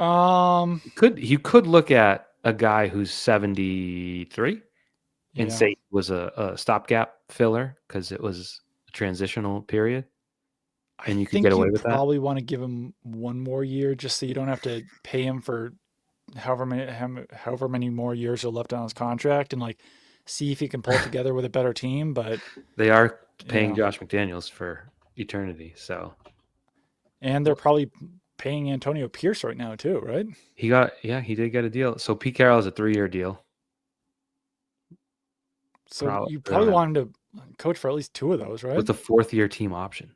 Um, You could look at a guy who's 73 and yeah. say it was a stopgap filler because it was a transitional period, I and you could get think away you'd with that. probably want to give him one more year just so you don't have to pay him for however many more years are left on his contract and like see if he can pull it together with a better team. But They are paying yeah, Josh McDaniels for eternity, so and they're probably paying Antonio Pierce right now too, right? he did get a deal. So Pete Carroll has a 3-year deal. So you They don't probably have want him to coach for at least two of those, right? with a 4th-year team option.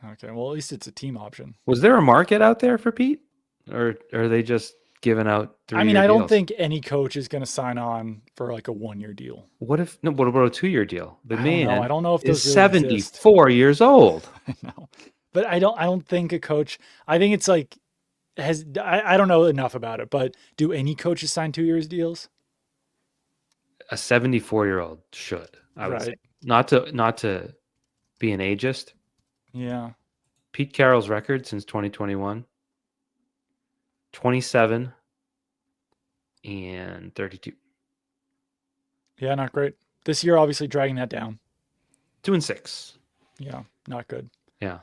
Okay, well at least it's a team option. Was there a market out there for Pete, or are they just giving out I mean, 3-year I don't deals? think any coach is going to sign on for like a 1 year deal. What about a 2-year deal? The I don't know. I man don't know if is those really exist. 74 years old. I know. But I don't think a coach, I think it's like I don't know enough about it, but do any coaches sign 2 years deals? A 74-year-old should, I would say. Right. Not to be an ageist. Yeah. Pete Carroll's record since 2021, 27 and 32. Yeah, not great. This year, obviously dragging that down. 2-6. Yeah, not good. Yeah,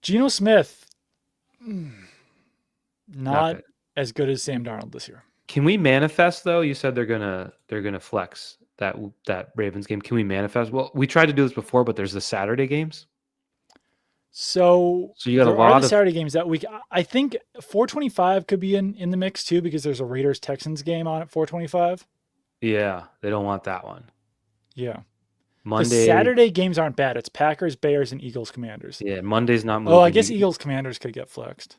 Geno Smith, not not good. as good as Sam Darnold this year. Can we manifest though? You said they're gonna flex that Ravens game. Can we manifest? Well, we tried to do this before, but there's the Saturday games. So So you got a there are lot the of Saturday games that week. I think 425 could be in the mix too because there's a Raiders Texans game on at 425. yeah. They don't want that one. Yeah. The Monday, Saturday games aren't bad. It's Packers, Bears, and Eagles, Commanders. yeah. Monday's not Oh, I moving. guess Eagles, Commanders could get flexed.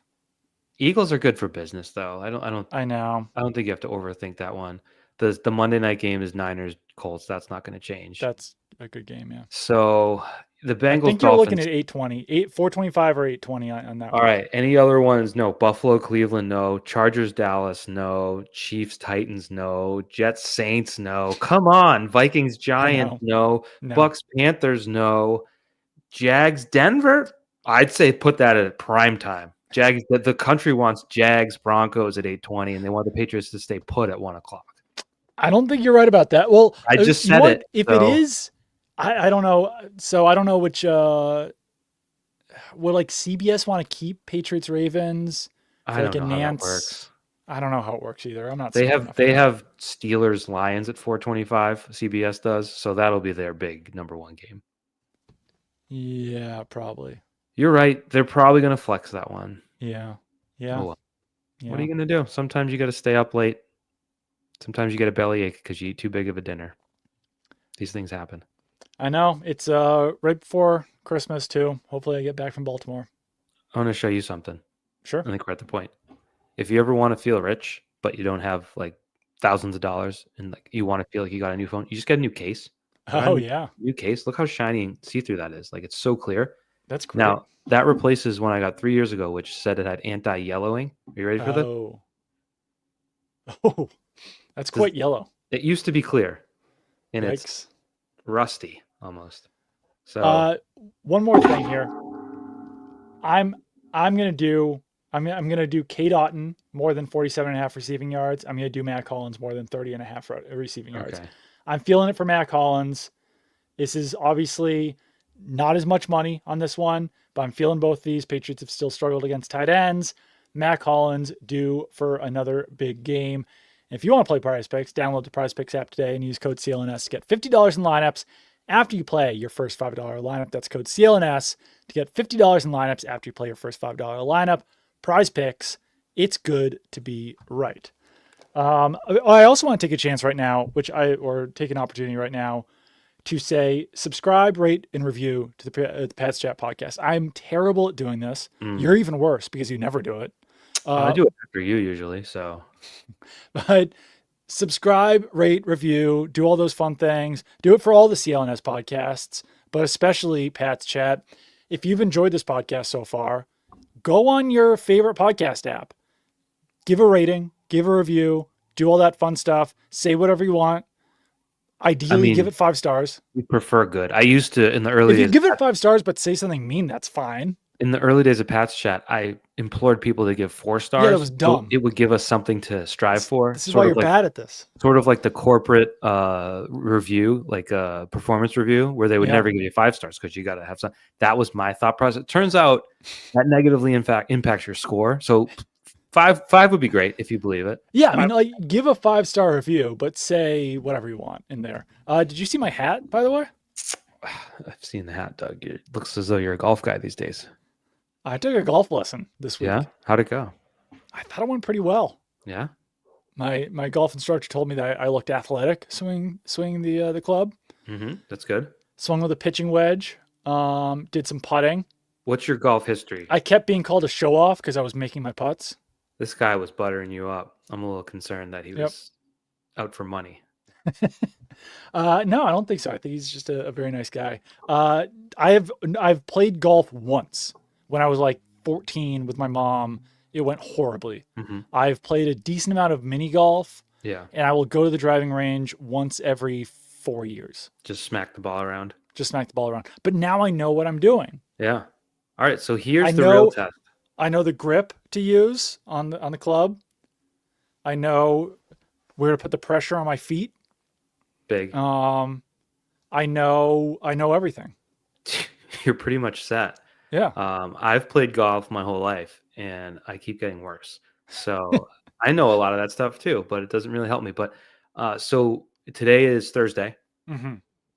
Eagles are good for business though. I know. I don't think you have to overthink that one. The Monday night game is Niners Colts. That's not going to change. That's a good game, yeah. So the I Bengals think you're looking Dolphins. at 425 or 820 on that All one. right. Any other ones? No. Buffalo, Cleveland, no. Chargers, Dallas, no. Chiefs, Titans, no. Jets, Saints, no. Come on. Vikings, I Giants, know. no. No. Bucks, Panthers, no. Jags, Denver. I'd say put that at prime time. Jags. The country wants Jags, Broncos at 8:20, and they want the Patriots to stay put at 1:00. I don't think you're right about that. Well, I just you know said what? it. If it So is, I don't know. So I don't know which will like CBS want to keep Patriots Ravens for I like don't a know how that Nance? works. I don't know how it works either. I'm not They smart have enough. they have Steelers Lions at 4:25. CBS does, so that'll be their big number one game. Yeah, probably. You're right. They're probably going to flex that one. Yeah. Oh Yeah. well. What are Yeah. you going to do? Sometimes you got to stay up late. Sometimes you get a bellyache because you eat too big of a dinner. These things happen. I know. It's right before Christmas too. Hopefully I get back from Baltimore. I want to show you something. Sure. I think we're at the point. If you ever want to feel rich, but you don't have like thousands of dollars and like you want to feel like you got a new phone, you just get a new case. I got a Oh yeah. new case. Look how shiny and see-through that is. Like it's so clear. That's great. Now that replaces one I got 3 years ago, which said it had anti-yellowing. Are you ready for this? Oh. Oh. That's Does- quite yellow. It used to be clear, and it's Yikes. rusty almost. So One more thing here. I'm gonna do I'm gonna do Kate Otten more than 47.5 receiving yards. I'm gonna do Matt Collins more than 30.5 receiving yards. okay, I'm feeling it for Matt Collins. This is obviously not as much money on this one, but I'm feeling both these. Patriots have still struggled against tight ends. Matt Collins due for another big game. If you want to play Prize Picks, download the Prize Picks app today and use code CLNS to get $50 in lineups after you play your first $5 lineup. That's code CLNS to get $50 in lineups after you play your first $5 lineup. Prize Picks, it's good to be right. I also want to take a chance right now, or take an opportunity right now to say subscribe, rate, and review to the Pats Chat podcast. I'm terrible at doing this. You're even worse because you never do it. I do it after you usually. So But subscribe, rate, review, do all those fun things. Do it for all the CLNS podcasts, but especially Pat's Chat. If you've enjoyed this podcast so far, go on your favorite podcast app, give a rating, give a review, do all that fun stuff, say whatever you want. Ideally, give it 5 stars. we prefer good. I used to in the early If you days. give it 5 stars, but say something mean, that's fine. In the early days of Pat's Chat, I implored people to give 4 stars. Yeah, that was dumb. So it would give us something to strive for. This is why you're bad at this. Sort of like the corporate review, like a performance review, where they would never give you 5 stars because you got to have some. That was my thought process. Turns out that negatively impacts your score. So five would be great if you believe it. Yeah, I mean, like, give a 5-star review, but say whatever you want in there. Did you see my hat, by the way? I've seen the hat, Doug. It looks as though you're a golf guy these days. I took a golf lesson this week. Yeah, how'd it go? I thought it went pretty well. Yeah, My golf instructor told me that I looked athletic swinging the club. That's good. Swung with a pitching wedge. Did some putting. What's your golf history? I kept being called a show off because I was making my putts. This guy was buttering you up. I'm a little concerned that he was out for money. No, I don't think so. I think he's just a very nice guy. I've played golf once when I was like 14 with my mom. It went horribly. I've played a decent amount of mini golf. Yeah. And I will go to the driving range once every 4 years. Just smack the ball around. But now I know what I'm doing. Yeah. All right. So here's the real test. I know the grip to use on the club. I know where to put the pressure on my feet. Big. I know everything. You're pretty much set. Yeah. I've played golf my whole life and I keep getting worse. So I know a lot of that stuff too, but it doesn't really help me. But so today is Thursday.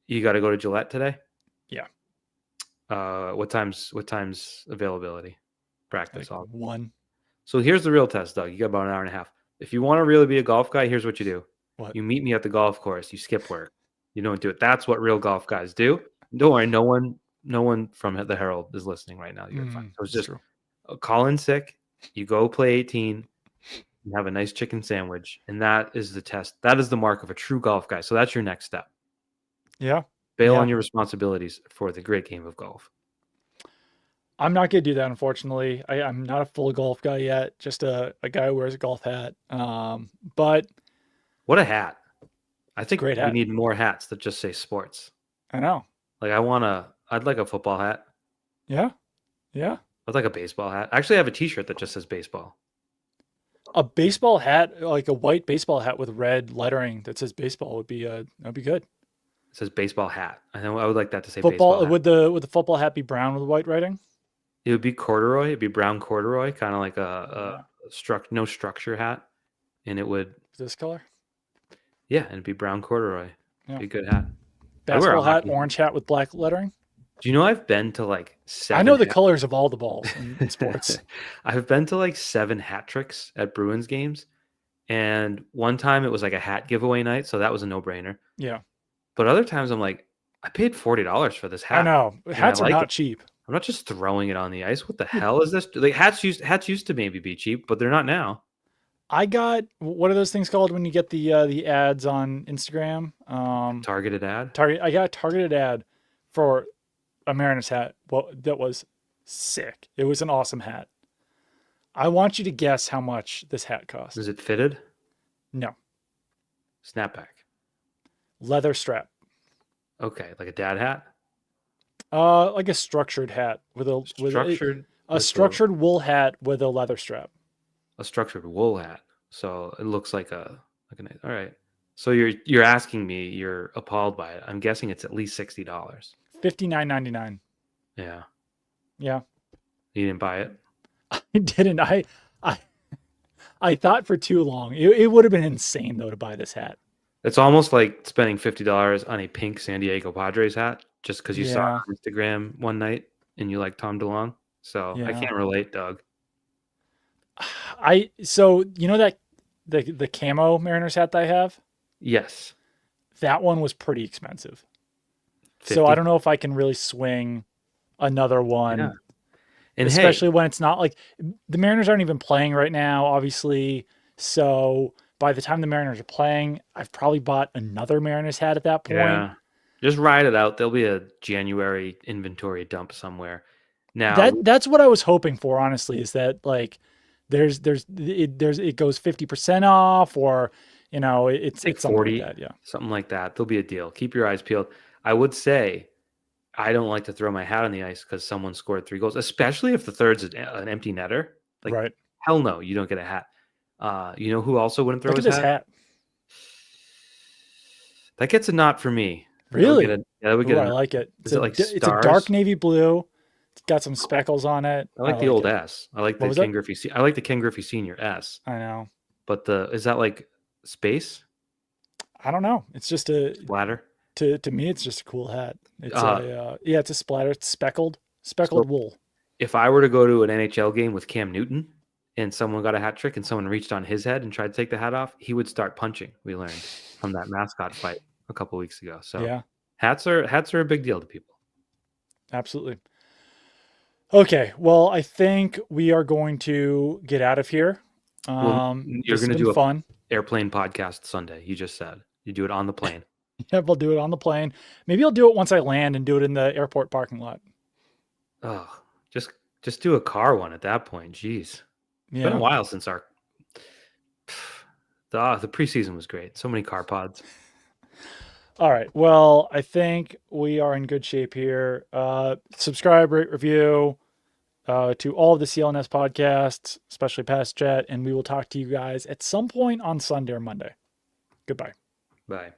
You got to go to Gillette today? Yeah. What time's availability? Practice like 1. So here's the real test, Doug. You got about an hour and a half. If you want to really be a golf guy, here's what you do. What? You meet me at the golf course. You skip work. You don't do it. That's what real golf guys do. Don't worry. No one from the Herald is listening right now. You're fine. So it's just call in sick. You go play 18. You have a nice chicken sandwich, and that is the test. That is the mark of a true golf guy. So that's your next step. Yeah. Bail on your responsibilities for the great game of golf. I'm not going to do that, unfortunately. I'm not a full golf guy yet, just a guy who wears a golf hat. But what a hat. I think we need more hats that just say sports. I know. Like I'd like a football hat. Yeah. Yeah. I'd like a baseball hat. Actually, I have a t-shirt that just says baseball. A baseball hat, like a white baseball hat with red lettering that says baseball would be good. It says baseball hat. I would like that to say football. Baseball would the football hat be brown with white writing? It would be corduroy. It'd be brown corduroy, kind of like a no structure hat, and it would this color. Yeah, and it'd be brown corduroy. Yeah. Be a good hat. Basketball hat, orange hat with black lettering. Do you know I've been to like I know seven? the colors of all the balls in sports. I've been to like 7 hat tricks at Bruins games, and one time it was like a hat giveaway night, so that was a no-brainer. Yeah, But other times I'm like, I paid $40 for this I hat, know. and I Hats are like not it. cheap. I'm not just throwing it on the ice. What the hell is this? Like hats used to maybe be cheap, but they're not now. I got, what are those things called when you get the ads on Instagram? Targeted ad. I got a targeted ad for a Mariners hat. Well, that was sick. It was an awesome hat. I want you to guess how much this hat cost. Is it fitted? No, Snapback. leather strap. Okay, like a dad hat. Like a structured hat with a Structured. a with structured wool hat with a leather strap. a structured wool hat. So it looks like a nice. All right. So you're asking me, you're appalled by it. I'm guessing it's at least $60. $59.99. Yeah. Yeah, You didn't buy it? I didn't. I I thought for too long. It would have been insane though to buy this hat. It's almost like spending $50 on a pink San Diego Padres hat just because you saw it Yeah, on Instagram one night and you like Tom DeLonge. So I yeah. can't relate, Doug. So you know that the camo Mariners hat that I have? Yes. That one was pretty expensive. So I 50. don't know if I can really swing another Yeah. one, And especially hey, when it's not like the Mariners aren't even playing right now, obviously. So by the time the Mariners are playing, I've probably bought another Mariners hat at that point. yeah, just ride it out. There'll be a January inventory dump somewhere. Now, That's what I was hoping for, honestly, is that like it goes 50% off, or take it's something like 40, that. Yeah. something like that. There'll be a deal. Keep your eyes peeled. I would say I don't like to throw my hat on the ice because someone scored 3 goals, especially if the third's an empty netter. Like, Right. hell no, you don't get a hat. You know who also wouldn't throw Look at his this hat? hat. That gets a nod for me. Really? That would get Ooh, a I nod. like it. Is it like It's a dark stars? navy blue. It's got some speckles on it. I I like the like old it. S. I like What the was Ken that? Griffey. I like the Ken Griffey Senior S. I know. But is that like space I don't know. It's just splatter? to me it's just a cool hat. It's Uh, yeah, it's a splatter. It's speckled so wool. if I were to go to an NHL game with Cam Newton and someone got a hat trick and someone reached on his head and tried to take the hat off, he would start punching. We learned from that mascot fight a couple weeks ago. So Yeah, hats are a big deal to people. absolutely. Okay, well, I think we are going to get out of here. Well, you're This has going to been do a fun. airplane podcast Sunday. You just said you do it on the plane. Yeah, we'll do it on the plane. Maybe I'll do it once I land and do it in the airport parking lot. Oh, just do a car one at that point. Jeez, it's been a Yeah. while since our the preseason was great. So many car pods. All right. Well, I think we are in good shape here. Subscribe, rate, review to all of the CLNS podcasts, especially Past Chat, and we will talk to you guys at some point on Sunday or Monday. Goodbye. Bye.